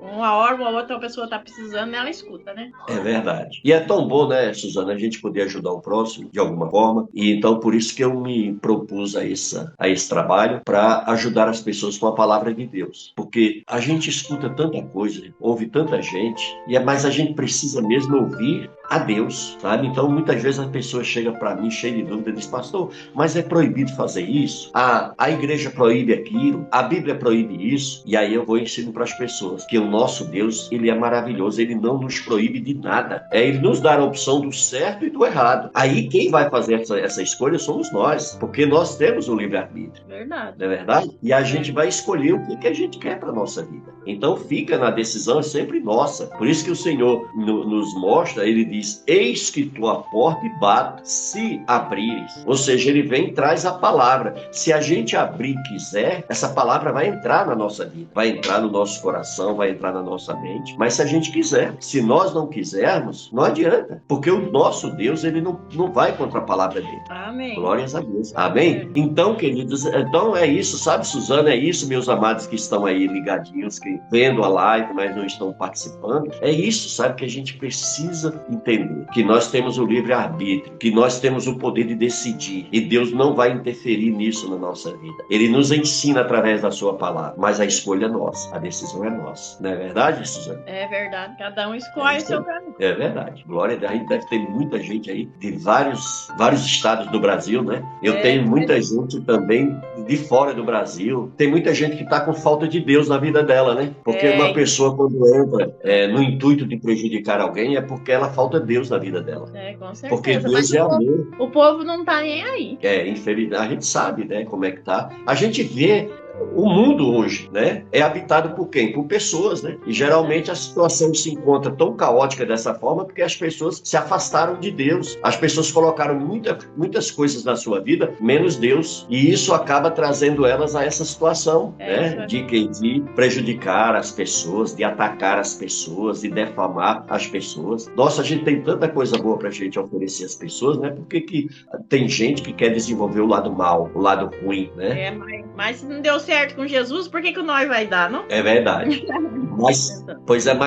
1 hora ou outra pessoa está precisando, ela escuta, né? É verdade. E é tão bom, né, Suzana, a gente poder ajudar o próximo de alguma forma. E então por isso que eu me propus a esse trabalho, para ajudar as pessoas com a palavra de Deus. Porque a gente escuta tanta coisa, ouve tanta gente, mas a gente precisa mesmo ouvir a Deus, sabe? Então muitas vezes a pessoa chega para mim cheia de dúvida e diz: pastor, mas é proibido fazer isso? A igreja proíbe aquilo? A Bíblia proíbe isso? E aí eu vou ensinar para as pessoas que o nosso Deus, ele é maravilhoso, ele não nos proíbe de nada. Ele nos dá a opção do certo e do errado. Aí quem vai fazer essa escolha somos nós, porque nós temos o livre-arbítrio. Verdade. Não é verdade? E a gente vai escolher o que a gente quer para a nossa vida. Então fica na decisão, é sempre nossa. Por isso que o Senhor nos mostra, ele diz diz: eis que tu a porta e bato, se abrires. Ou seja, ele vem e traz a palavra. Se a gente abrir e quiser, essa palavra vai entrar na nossa vida, vai entrar no nosso coração, vai entrar na nossa mente. Mas se a gente quiser, se nós não quisermos, não adianta, porque o nosso Deus, ele não vai contra a palavra dele. Amém. Glórias a Deus. Amém? Então, queridos, então é isso, sabe, Suzana? É isso, meus amados que estão aí ligadinhos, que vendo a live, mas não estão participando. É isso, sabe, que a gente precisa entender. Que nós temos o livre-arbítrio, que nós temos o poder de decidir. E Deus não vai interferir nisso na nossa vida. Ele nos ensina através da sua palavra, mas a escolha é nossa, a decisão é nossa. Não é verdade, Suzana? É verdade. Cada um escolhe o seu caminho. É verdade. Glória a Deus. A gente deve ter muita gente aí de vários estados do Brasil, né? Eu tenho muita gente também de fora do Brasil. Tem muita gente que está com falta de Deus na vida dela, né? Porque uma pessoa, quando entra no intuito de prejudicar alguém, é porque ela falta Deus na vida dela. Com certeza. Porque Deus é amor. O povo não tá nem aí. Infelizmente, a gente sabe, né, como é que tá. A gente vê o mundo hoje, né, é habitado por quem? Por pessoas, né? E geralmente a situação se encontra tão caótica dessa forma porque as pessoas se afastaram de Deus. As pessoas colocaram muitas coisas na sua vida, menos Deus. E isso acaba trazendo elas a essa situação, né? De prejudicar as pessoas, de atacar as pessoas, de defamar as pessoas. Nossa, a gente tem tanta coisa boa pra gente oferecer às pessoas, né? Porque que tem gente que quer desenvolver o lado mal, o lado ruim, né? Mas se não deu certo com Jesus, por que nós vai dar, não? É verdade. Mas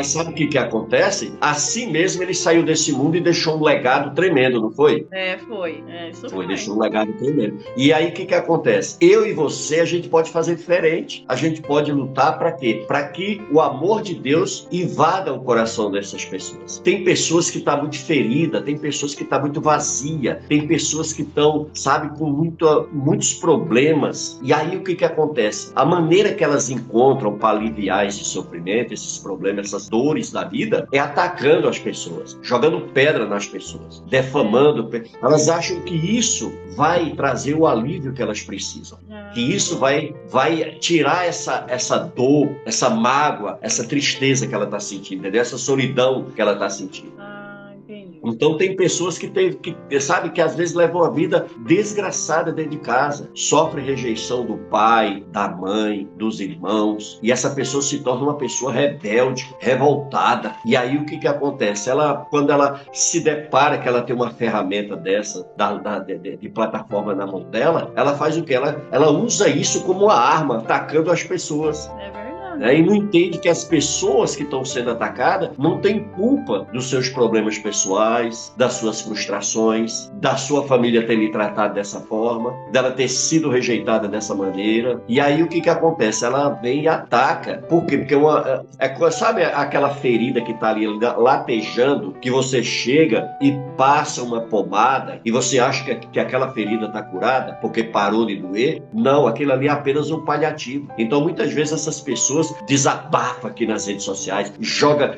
sabe o que acontece? Assim mesmo ele saiu desse mundo e deixou um legado tremendo, não foi? Foi. Isso foi. Deixou um legado tremendo. E aí o que acontece? Eu e você, a gente pode fazer diferente. A gente pode lutar para quê? Para que o amor de Deus invada o coração dessas pessoas. Tem pessoas que estão muito feridas, tem pessoas que estão muito vazias, tem pessoas que estão, sabe, com muitos problemas. E aí o que acontece? A maneira que elas encontram para aliviar esse sofrimento, esses problemas, essas dores da vida, é atacando as pessoas, jogando pedra nas pessoas, defamando. Elas acham que isso vai trazer o alívio que elas precisam, que isso vai tirar essa dor, essa mágoa, essa tristeza que ela está sentindo, entendeu? Essa solidão que ela está sentindo. Então tem pessoas que sabe, que às vezes levam a vida desgraçada dentro de casa, sofre rejeição do pai, da mãe, dos irmãos, e essa pessoa se torna uma pessoa rebelde, revoltada. E aí o que acontece? Quando ela se depara que ela tem uma ferramenta dessa, de plataforma na mão dela, ela faz o quê? Ela usa isso como uma arma, atacando as pessoas. E não entende que as pessoas que estão sendo atacadas não têm culpa dos seus problemas pessoais, das suas frustrações, da sua família ter lhe tratado dessa forma, dela ter sido rejeitada dessa maneira. E aí o que acontece? Ela vem e ataca. Por quê? Porque sabe aquela ferida que está ali latejando, que você chega e passa uma pomada e você acha que aquela ferida está curada porque parou de doer? Não, aquilo ali é apenas um paliativo. Então muitas vezes essas pessoas desabafa aqui nas redes sociais,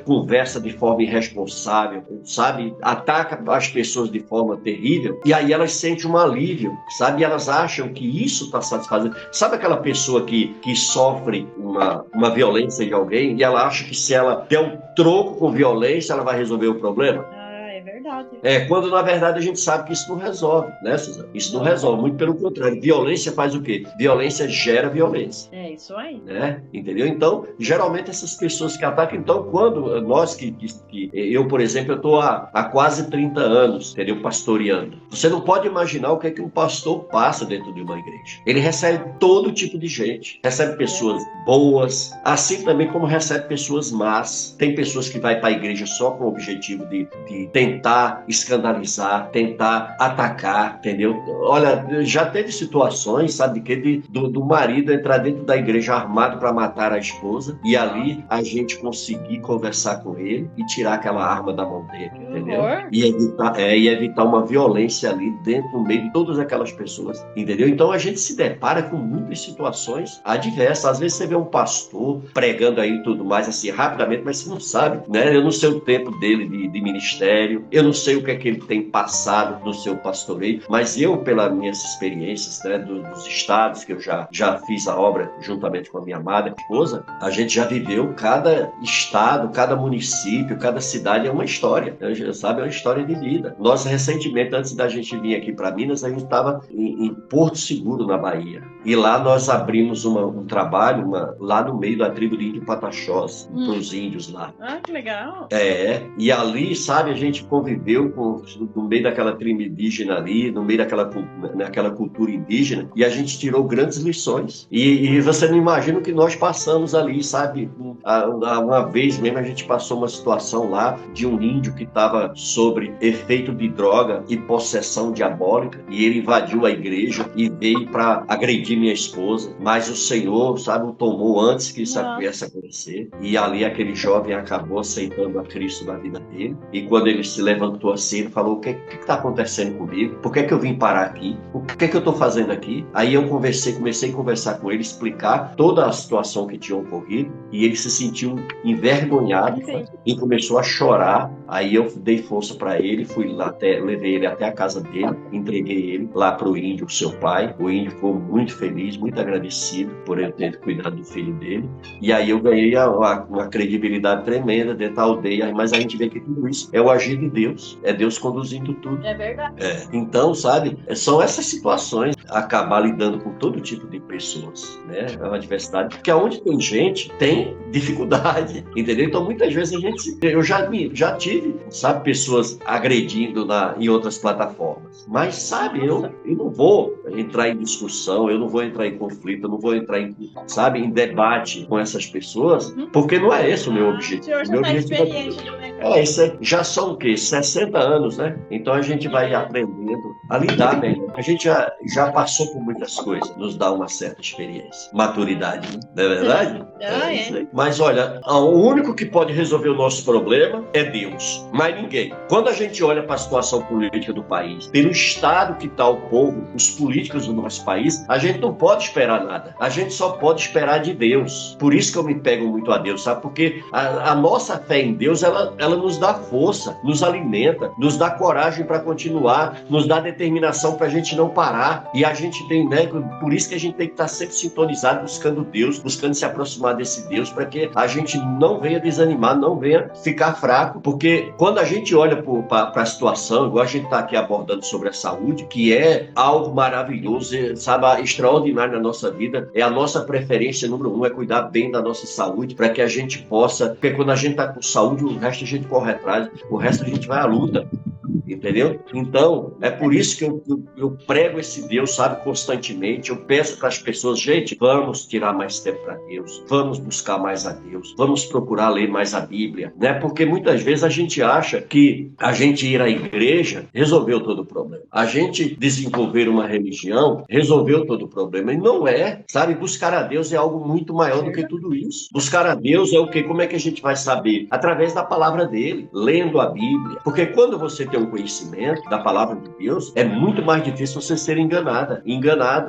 conversa de forma irresponsável, sabe? Ataca as pessoas de forma terrível, e aí elas sentem um alívio, sabe? Elas acham que isso está satisfazendo. Sabe aquela pessoa que sofre uma violência de alguém e ela acha que se ela der um troco com violência, ela vai resolver o problema? Quando na verdade a gente sabe que isso não resolve, né, Suzana? Isso não resolve, muito pelo contrário. Violência faz o quê? Violência gera violência. É isso aí. Né? Entendeu? Então, geralmente essas pessoas que atacam, então, quando nós eu, por exemplo, eu estou há quase 30 anos, entendeu? Pastoreando. Você não pode imaginar o que é que um pastor passa dentro de uma igreja. Ele recebe todo tipo de gente. Recebe pessoas boas, assim também como recebe pessoas más. Tem pessoas que vai para a igreja só com o objetivo de tentar escandalizar, tentar atacar, entendeu? Olha, já teve situações, sabe, do marido entrar dentro da igreja armado para matar a esposa e ali a gente conseguir conversar com ele e tirar aquela arma da mão dele, entendeu? E evitar uma violência ali no meio de todas aquelas pessoas, entendeu? Então a gente se depara com muitas situações adversas. Às vezes você vê um pastor pregando aí e tudo mais, assim, rapidamente, mas você não sabe, né? Eu não sei o tempo dele de ministério, eu eu não sei o que é que ele tem passado no seu pastoreio, mas eu, pelas minhas experiências, né, dos estados que eu já fiz a obra juntamente com a minha amada esposa, a gente já viveu cada estado, cada município, cada cidade é uma história, sabe? É uma história de vida. Nós, recentemente, antes da gente vir aqui para Minas, a gente estava em Porto Seguro, na Bahia. E lá nós abrimos um trabalho lá no meio da tribo de Índio Pataxós, para os índios lá. Ah, que legal. E ali, sabe, a gente conviveu no meio daquela tribo indígena ali, no meio daquela cultura indígena, e a gente tirou grandes lições. E você não imagina o que nós passamos ali, sabe? Uma vez mesmo a gente passou uma situação lá de um índio que estava sobre efeito de droga e possessão diabólica, e ele invadiu a igreja e veio para agredir minha esposa, mas o Senhor, sabe, o tomou antes que isso viesse a acontecer, e ali aquele jovem acabou aceitando a Cristo na vida dele, e quando ele se levantou assim, ele falou: o que está acontecendo comigo? Por que eu vim parar aqui? O que eu estou fazendo aqui? Aí eu comecei a conversar com ele, explicar toda a situação que tinha ocorrido, e ele se sentiu envergonhado, e começou a chorar. Aí eu dei força para ele, fui lá levei ele até a casa dele, entreguei ele lá para o índio, seu pai. O índio ficou muito feliz, muito agradecido por eu ter cuidado do filho dele. E aí eu ganhei uma credibilidade tremenda dentro da aldeia. Mas a gente vê que tudo isso é o agir de Deus, é Deus conduzindo tudo. É verdade. Então, sabe, são essas situações, acabar lidando com todo tipo de pessoas, né? É uma diversidade, porque onde tem gente, tem dificuldade, entendeu? Então, muitas vezes eu já tive, sabe, pessoas agredindo em outras plataformas, mas, sabe, eu não vou entrar em discussão, eu não vou entrar em conflito, eu não vou entrar em debate com essas pessoas, porque não é esse o meu objetivo. O senhor já está experiente, né? Isso já são o quê? 60 anos, né? Então a gente vai aprendendo a lidar melhor. A gente já passou por muitas coisas, nos dá uma certa experiência, maturidade, né? Não é verdade? Isso aí. Mas olha, o único que pode resolver o nosso problema é Deus, mais ninguém. Quando a gente olha para a situação política do país, pelo estado que está o povo, os políticos do nosso país, a gente não pode esperar nada. A gente só pode esperar de Deus. Por isso que eu me pego muito a Deus, sabe? Porque a nossa fé em Deus, ela nos dá força, nos alimenta, nos dá coragem para continuar, nos dá determinação para a gente não parar. E a gente tem, né? Por isso que a gente tem que estar sempre sintonizado, buscando Deus, buscando se aproximar desse Deus, para que a gente não venha desanimar, não venha ficar fraco. Porque quando a gente olha para a situação, igual a gente está aqui abordando sobre a saúde, que é algo maravilhoso, sabe, extraordinário na nossa vida, é a nossa preferência número 1, é cuidar bem da nossa saúde, para que a gente possa, porque quando a gente está com saúde, o resto a gente corre atrás, o resto a gente vai à luta. Entendeu? Então, é por isso que eu prego esse Deus, sabe, constantemente. Eu peço para as pessoas: gente, vamos tirar mais tempo para Deus, vamos buscar mais a Deus, vamos procurar ler mais a Bíblia, né? Porque muitas vezes a gente acha que a gente ir à igreja resolveu todo o problema. A gente desenvolver uma religião resolveu todo o problema. E não é, sabe? Buscar a Deus é algo muito maior do que tudo isso. Buscar a Deus é o quê? Como é que a gente vai saber? Através da palavra dele, lendo a Bíblia. Porque quando você tem um conhecimento da palavra de Deus, é muito mais difícil você ser enganado.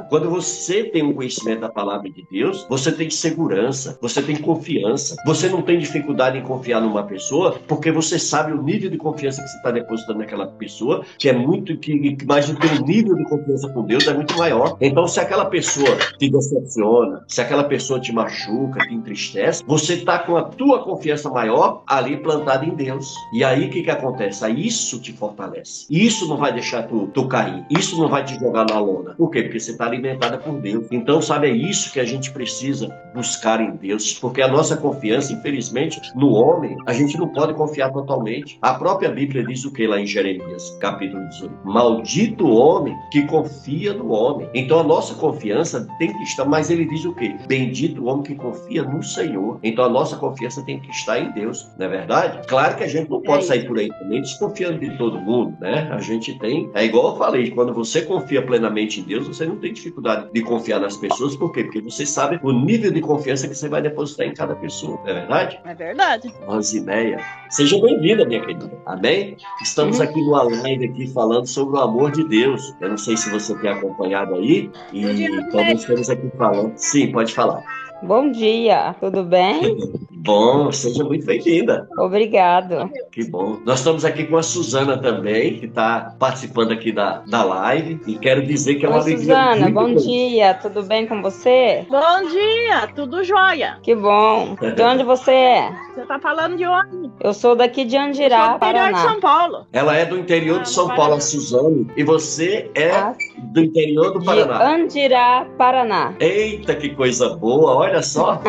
Quando você tem um conhecimento da palavra de Deus, você tem segurança, você tem confiança, você não tem dificuldade em confiar numa pessoa, porque você sabe o nível de confiança que você está depositando naquela pessoa, que é muito, mais do que o nível de confiança com Deus é muito maior. Então, se aquela pessoa te decepciona, se aquela pessoa te machuca, te entristece, você está com a tua confiança maior ali plantada em Deus. E aí, o que acontece? Aí isso te fortalece. Isso não vai deixar tu cair. Isso não vai te jogar na lona. Por quê? Porque você está alimentada por Deus. Então, sabe, é isso que a gente precisa buscar em Deus. Porque a nossa confiança, infelizmente, no homem, a gente não pode confiar totalmente. A própria Bíblia diz o que lá em Jeremias, capítulo 18? Maldito o homem que confia no homem. Então, a nossa confiança tem que estar, mas ele diz o quê? Bendito o homem que confia no Senhor. Então, a nossa confiança tem que estar em Deus. Não é verdade? Claro que a gente não pode sair por aí também desconfiando de todo mundo, né? A gente tem... É igual eu falei, quando você confia plenamente em Deus, você não tem dificuldade de confiar nas pessoas. Por quê? Porque você sabe o nível de confiança que você vai depositar em cada pessoa. Não é verdade? É verdade. Rosinéia, seja bem-vinda, minha querida. Amém? Estamos aqui numa live aqui falando sobre o amor de Deus. Eu não sei se você tem acompanhado aí. Então nós estamos aqui falando. Sim, pode falar. Bom dia, tudo bem? Bom, seja muito bem-vinda. Obrigado. Que bom. Nós estamos aqui com a Suzana também, que está participando aqui da live. E quero dizer que é uma Oi, alegria Suzana, muito bom grande. dia, tudo bem com você? Bom dia, tudo jóia. Que bom. De onde você é? Você tá falando de onde? Eu sou daqui de Eu sou Andirá, do interior de Paraná. São Paulo. Ela é do interior de no São Paulo, Paraná. a Suzane. E você é Ah, do interior do de Paraná. Andirá, Paraná. Eita, que coisa boa, olha só.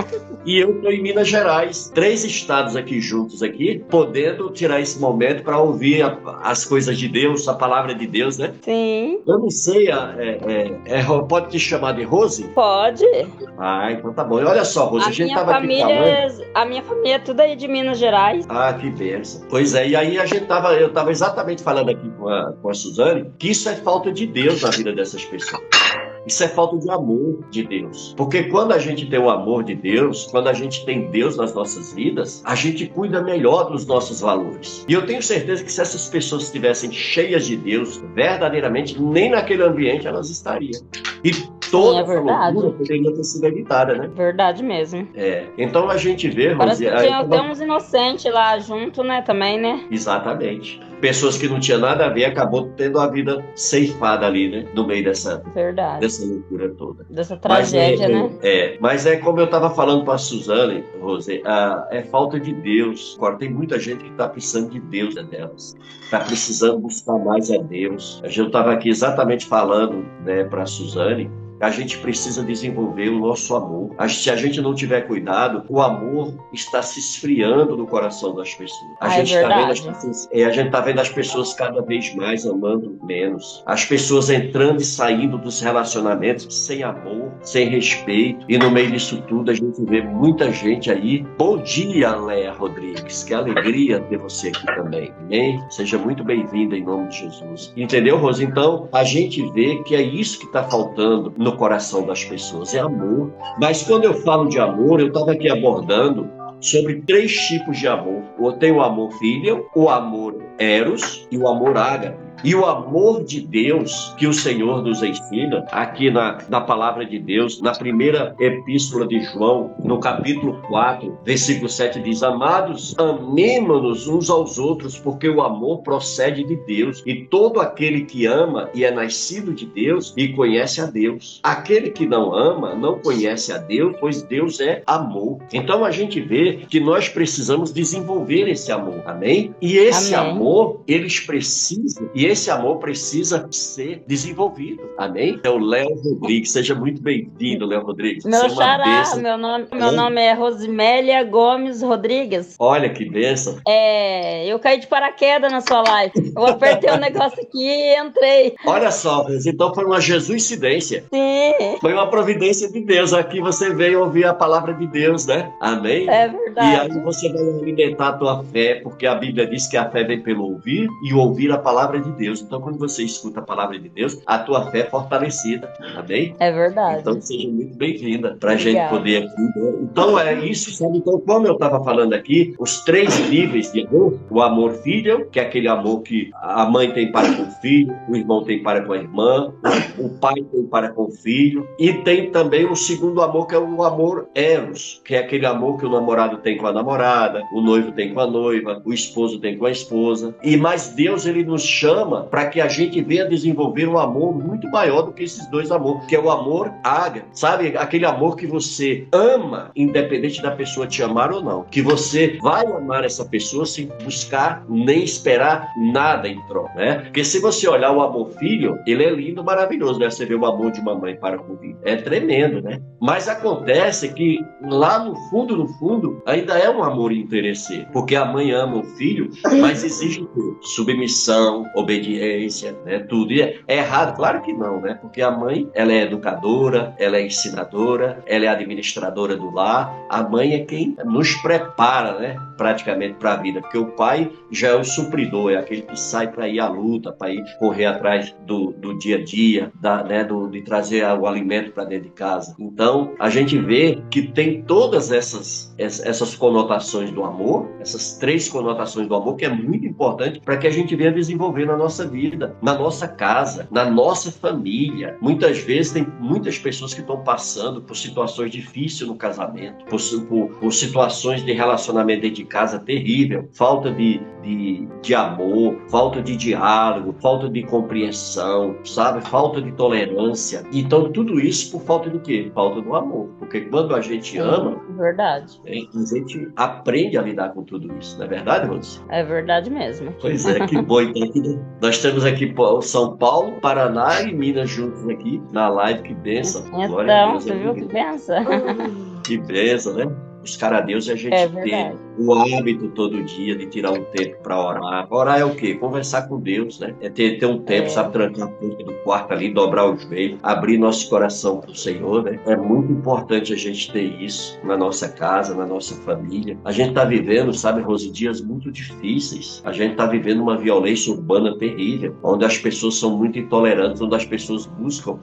E eu estou em Minas Gerais. 3 estados aqui juntos, aqui, podendo tirar esse momento para ouvir as coisas de Deus, a palavra de Deus, né? Sim, Eu não sei, pode te chamar de Rose? pode. Ah, então tá bom. E olha só, Rose, a gente estava aqui falando. A minha família é tudo aí de Minas Gerais. Ah, que bênção. Pois é, e aí eu estava exatamente falando aqui com a Suzane que isso é falta de Deus na vida dessas pessoas. Isso é falta de amor de Deus. Porque quando a gente tem o amor de Deus, quando a gente tem Deus nas nossas vidas, a gente cuida melhor dos nossos valores. E eu tenho certeza que se essas pessoas estivessem cheias de Deus, verdadeiramente, nem naquele ambiente elas estariam. E toda essa loucura poderia ter sido evitada, né? Verdade mesmo. É. Então a gente vê, Parece Rose... que tinha até uns inocentes lá junto, né, também, né? Exatamente. Pessoas que não tinham nada a ver, acabou tendo a vida ceifada ali, né? No meio dessa loucura toda. Dessa tragédia, né? Mas é como eu estava falando para a Suzane, Rose, é falta de Deus. Agora, tem muita gente que está precisando de Deus delas. Está precisando buscar mais a Deus. Eu estava aqui exatamente falando, né, para a Suzane, a gente precisa desenvolver o nosso amor. Se a gente não tiver cuidado, o amor está se esfriando no coração das pessoas. A gente está vendo as pessoas cada vez mais amando menos. As pessoas entrando e saindo dos relacionamentos sem amor, sem respeito. E no meio disso tudo a gente vê muita gente aí. Bom dia, Léa Rodrigues. Que alegria ter você aqui também. Amém? Seja muito bem-vinda em nome de Jesus. Entendeu, Rose? Então, a gente vê que é isso que está faltando no coração das pessoas, é amor. Mas quando eu falo de amor, eu estava aqui abordando sobre 3 tipos de amor. Tem o amor filial, o amor eros e o amor ágape. E o amor de Deus que o Senhor nos ensina, aqui na palavra de Deus, na primeira epístola de João, no capítulo 4, versículo 7, diz: amados, amemo-nos uns aos outros, porque o amor procede de Deus. E todo aquele que ama e é nascido de Deus e conhece a Deus. Aquele que não ama não conhece a Deus, pois Deus é amor. Então a gente vê que nós precisamos desenvolver esse amor. Amém? E esse amor, eles precisam, esse amor precisa ser desenvolvido. Amém? Então, Léo Rodrigues, seja muito bem-vindo, Léo Rodrigues. Meu xará, meu nome é Rosimélia Gomes Rodrigues. Olha que bênção. Eu caí de paraquedas na sua live. Eu apertei o negócio aqui e entrei. Olha só, então foi uma Jesuicidência. Sim. Foi uma providência de Deus. Aqui você veio ouvir a palavra de Deus, né? Amém? É verdade. E aí você vai alimentar a tua fé, porque a Bíblia diz que a fé vem pelo ouvir e ouvir a palavra de Deus. Então, quando você escuta a palavra de Deus, a tua fé é fortalecida. Amém? É verdade. Então, seja muito bem-vinda para a gente poder aqui. Né? Então, é isso, sabe? Então, como eu estava falando aqui, os 3 níveis de amor: o amor filial, que é aquele amor que a mãe tem para com o filho, o irmão tem para com a irmã, o pai tem para com o filho, e tem também o segundo amor, que é o amor eros, que é aquele amor que o namorado tem com a namorada, o noivo tem com a noiva, o esposo tem com a esposa. Mas Deus, ele nos chama para que a gente venha desenvolver um amor muito maior do que esses 2 amores, que é o amor ágape, sabe? Aquele amor que você ama, independente da pessoa te amar ou não, que você vai amar essa pessoa sem buscar nem esperar nada em troca, né? Porque se você olhar o amor filho, ele é lindo, maravilhoso, né? Você vê o amor de uma mãe para com o filho, é tremendo, né? Mas acontece que lá no fundo, ainda é um amor interesseiro, porque a mãe ama o filho, mas exige submissão, obediência, né? Tudo. E é errado? Claro que não, né? Porque a mãe, ela é educadora, ela é ensinadora, ela é administradora do lar. A mãe é quem nos prepara, né? Praticamente para a vida, porque o pai já é o supridor, é aquele que sai para ir à luta, para ir correr atrás do dia a dia, de trazer o alimento para dentro de casa. Então, a gente vê que tem todas essas conotações do amor, essas 3 conotações do amor, que é muito importante para que a gente venha desenvolver na nossa vida, na nossa casa, na nossa família. Muitas vezes tem muitas pessoas que estão passando por situações difíceis no casamento, por situações de relacionamento dentro de casa terrível, falta de amor, falta de diálogo, falta de compreensão, sabe? Falta de tolerância. Então, tudo isso por falta do quê? Falta do amor. Porque quando a gente ama, verdade. a gente aprende a lidar com tudo isso. Não é verdade, Rose? É verdade mesmo. Pois é, que bom. Então, nós temos aqui São Paulo, Paraná e Minas juntos aqui na live. Que bênção. Então, você viu que bênção? Que bênção, né? Buscar a Deus e a gente ter o hábito todo dia de tirar um tempo para orar. Orar é o quê? Conversar com Deus, né? É ter um tempo, sabe, trancar a porta do quarto ali, dobrar os joelhos, abrir nosso coração para o Senhor, né? É muito importante a gente ter isso na nossa casa, na nossa família. A gente está vivendo, sabe, Rose, dias muito difíceis. A gente está vivendo uma violência urbana terrível, onde as pessoas são muito intolerantes, onde as pessoas buscam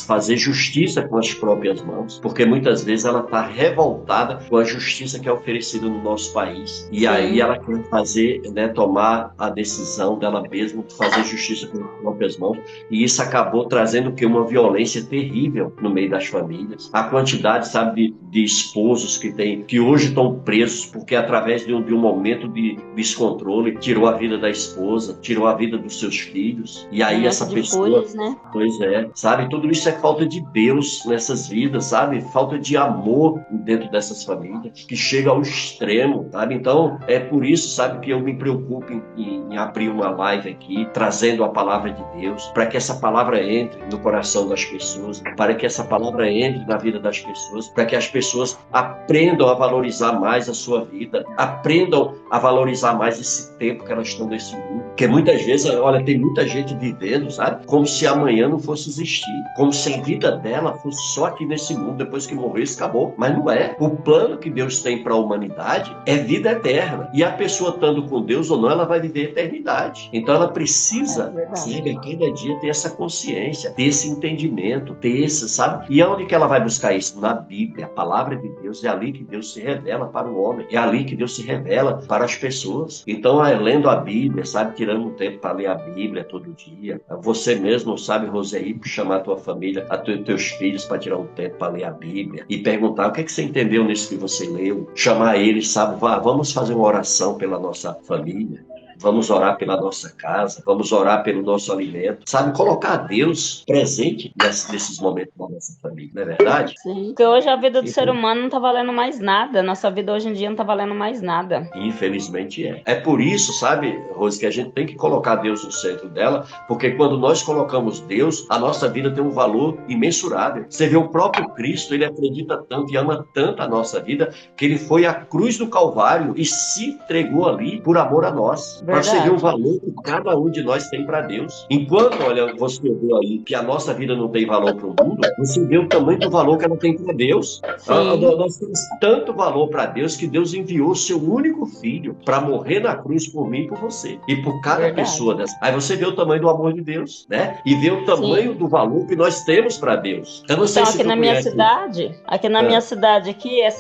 fazer justiça com as próprias mãos, porque muitas vezes ela está revoltada com a justiça que é oferecida no nosso país. E aí ela quer fazer, tomar a decisão dela mesma de fazer justiça com as próprias mãos. E isso acabou trazendo uma violência terrível no meio das famílias. A quantidade, sabe, de esposos que hoje estão presos porque através de um momento de descontrole tirou a vida da esposa, tirou a vida dos seus filhos. E aí essa pessoa... Fúrias, né? Pois é, sabe? Tudo isso é falta de Deus nessas vidas, sabe? Falta de amor dentro dessas famílias, que chega ao extremo, sabe? Então, é por isso, sabe, que eu me preocupo em abrir uma live aqui, trazendo a palavra de Deus, para que essa palavra entre no coração das pessoas, para que essa palavra entre na vida das pessoas, para que as pessoas aprendam a valorizar mais a sua vida, aprendam a valorizar mais esse tempo que elas estão nesse mundo. Porque muitas vezes, olha, tem muita gente vivendo, sabe, como se amanhã não fosse existir, como se a vida dela fosse só aqui nesse mundo, depois que morresse, acabou. Mas não é. O plano que Deus tem para a humanidade é vida eterna. E a pessoa estando com Deus ou não, ela vai viver a eternidade. Então ela precisa, sabe, a cada dia ter essa consciência, ter esse entendimento, ter esse, sabe? E aonde que ela vai buscar isso? Na Bíblia. A palavra de Deus é ali que Deus se revela para o homem. É ali que Deus se revela para as pessoas. Então, lendo a Bíblia, sabe, tirando um tempo para ler a Bíblia todo dia. Você mesmo, sabe, Roseli, chamar a tua família, teus filhos para tirar um tempo para ler a Bíblia e perguntar o que você entendeu nisso que você leu, chamar eles, sabe, vamos fazer uma oração pela nossa família, vamos orar pela nossa casa, vamos orar pelo nosso alimento, sabe, colocar Deus presente nesses momentos da nossa família, não é verdade? Sim, porque hoje a vida do ser humano não está valendo mais nada, nossa vida hoje em dia não está valendo mais nada. Infelizmente é. É por isso, sabe, Rose, que a gente tem que colocar Deus no centro dela, porque quando nós colocamos Deus, a nossa vida tem um valor imensurável. Você vê o próprio Cristo, ele acredita tanto e ama tanto a nossa vida, que ele foi à cruz do Calvário e se entregou ali por amor a nós. Para você ver o valor que cada um de nós tem para Deus. Enquanto, olha, você viu aí que a nossa vida não tem valor para o mundo, você vê o tamanho do valor que ela tem para Deus. Nós temos tanto valor para Deus que Deus enviou o seu único filho para morrer na cruz por mim e por você. E por cada pessoa dessa. Aí você vê o tamanho do amor de Deus, né? E vê o tamanho do valor que nós temos para Deus. Eu não sei se aqui na minha cidade,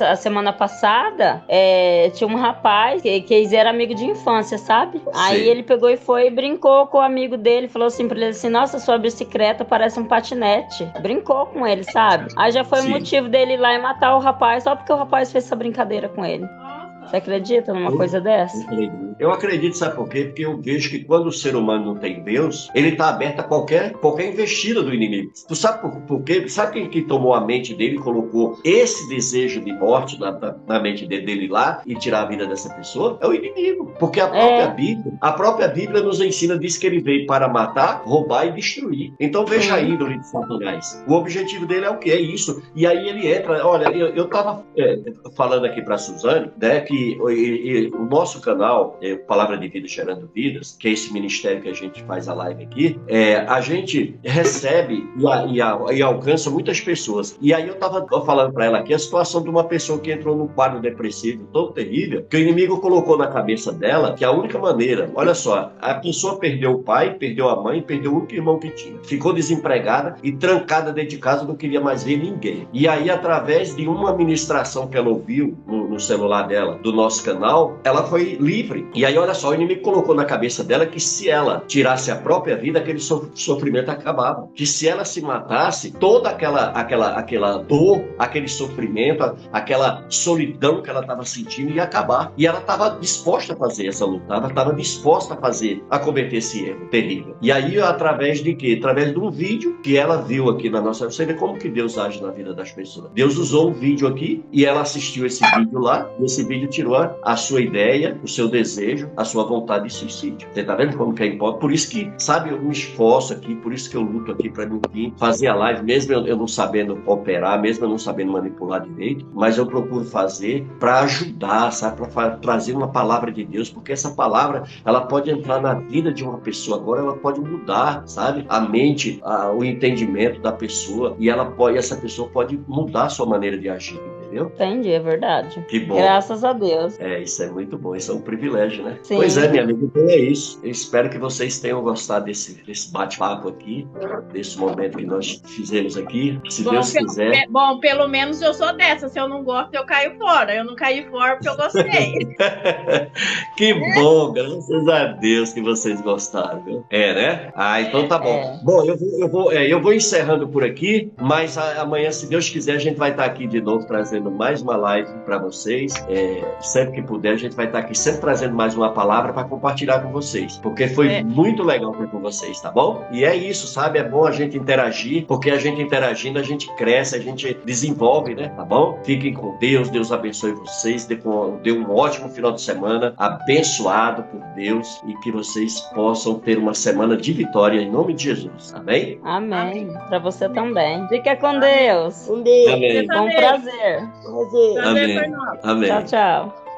a semana passada, tinha um rapaz que era amigo de infância, sabe? Aí ele pegou e foi e brincou com o amigo dele, falou assim pra ele assim, nossa, sua bicicleta parece um patinete. Brincou com ele, sabe? Aí já foi o motivo dele ir lá e matar o rapaz, só porque o rapaz fez essa brincadeira com ele. Você acredita numa coisa dessa? Eu acredito, sabe por quê? Porque eu vejo que quando o ser humano não tem Deus, ele está aberto a qualquer investida do inimigo. Tu sabe por quê? Sabe quem que tomou a mente dele e colocou esse desejo de morte na mente dele lá e tirar a vida dessa pessoa? É o inimigo. Porque a própria Bíblia nos ensina, diz que ele veio para matar, roubar e destruir. Então veja a índole de Satanás. O objetivo dele é o quê? É isso. E aí ele entra, olha, eu estava falando aqui para a Suzane, né, que o nosso canal, Palavra de Vida Gerando Vidas, que é esse ministério que a gente faz a live aqui, a gente recebe e alcança muitas pessoas. E aí eu estava falando para ela aqui a situação de uma pessoa que entrou num quadro depressivo tão terrível, que o inimigo colocou na cabeça dela que a única maneira, olha só, a pessoa perdeu o pai, perdeu a mãe, perdeu o único irmão que tinha. Ficou desempregada e trancada dentro de casa, não queria mais ver ninguém. E aí, através de uma ministração que ela ouviu no celular dela, do nosso canal, ela foi livre. E aí, olha só, o inimigo colocou na cabeça dela que se ela tirasse a própria vida, aquele sofrimento acabava. Que se ela se matasse, toda aquela dor, aquele sofrimento, aquela solidão que ela estava sentindo ia acabar. E ela estava disposta a fazer essa luta, ela estava disposta a cometer esse erro terrível. E aí, através de quê? Através de um vídeo que ela viu aqui na nossa... Você vê como que Deus age na vida das pessoas. Deus usou um vídeo aqui e ela assistiu esse vídeo lá, e esse vídeo tirou a sua ideia, o seu desejo, a sua vontade de suicídio. Você tá vendo como que é importante? Por isso que, sabe, eu me esforço aqui, por isso que eu luto aqui para mim fazer a live, mesmo eu não sabendo operar, mesmo eu não sabendo manipular direito, mas eu procuro fazer para ajudar, sabe, para trazer uma palavra de Deus, porque essa palavra, ela pode entrar na vida de uma pessoa agora, ela pode mudar, sabe, a mente, o entendimento da pessoa, e essa pessoa pode mudar a sua maneira de agir. Entendeu? Entendi, é verdade. Que bom. Graças a Deus. Isso é muito bom, isso é um privilégio, né? Sim. Pois é, minha amiga, então é isso. Eu espero que vocês tenham gostado desse bate-papo aqui, desse momento que nós fizemos aqui. Se Deus quiser. Bom, pelo menos eu sou dessa. Se eu não gosto, eu caio fora. Eu não caí fora porque eu gostei. Que bom, graças a Deus que vocês gostaram, viu? Né? Então tá bom. Bom, eu vou encerrando por aqui, mas amanhã, se Deus quiser, a gente vai estar aqui de novo trazendo mais uma live para vocês. Sempre que puder, a gente vai estar aqui sempre trazendo mais uma palavra para compartilhar com vocês, porque foi muito legal ter com vocês, tá bom? E é isso, sabe? É bom a gente interagir, porque a gente interagindo, a gente cresce, a gente desenvolve, né? Tá bom? Fiquem com Deus, Deus abençoe vocês, dê um ótimo final de semana, abençoado por Deus, e que vocês possam ter uma semana de vitória em nome de Jesus. Amém? Amém. Para você também. Fica com Deus. Um beijo. Amém. Bom prazer. Amém. Amém. Tchau, tchau.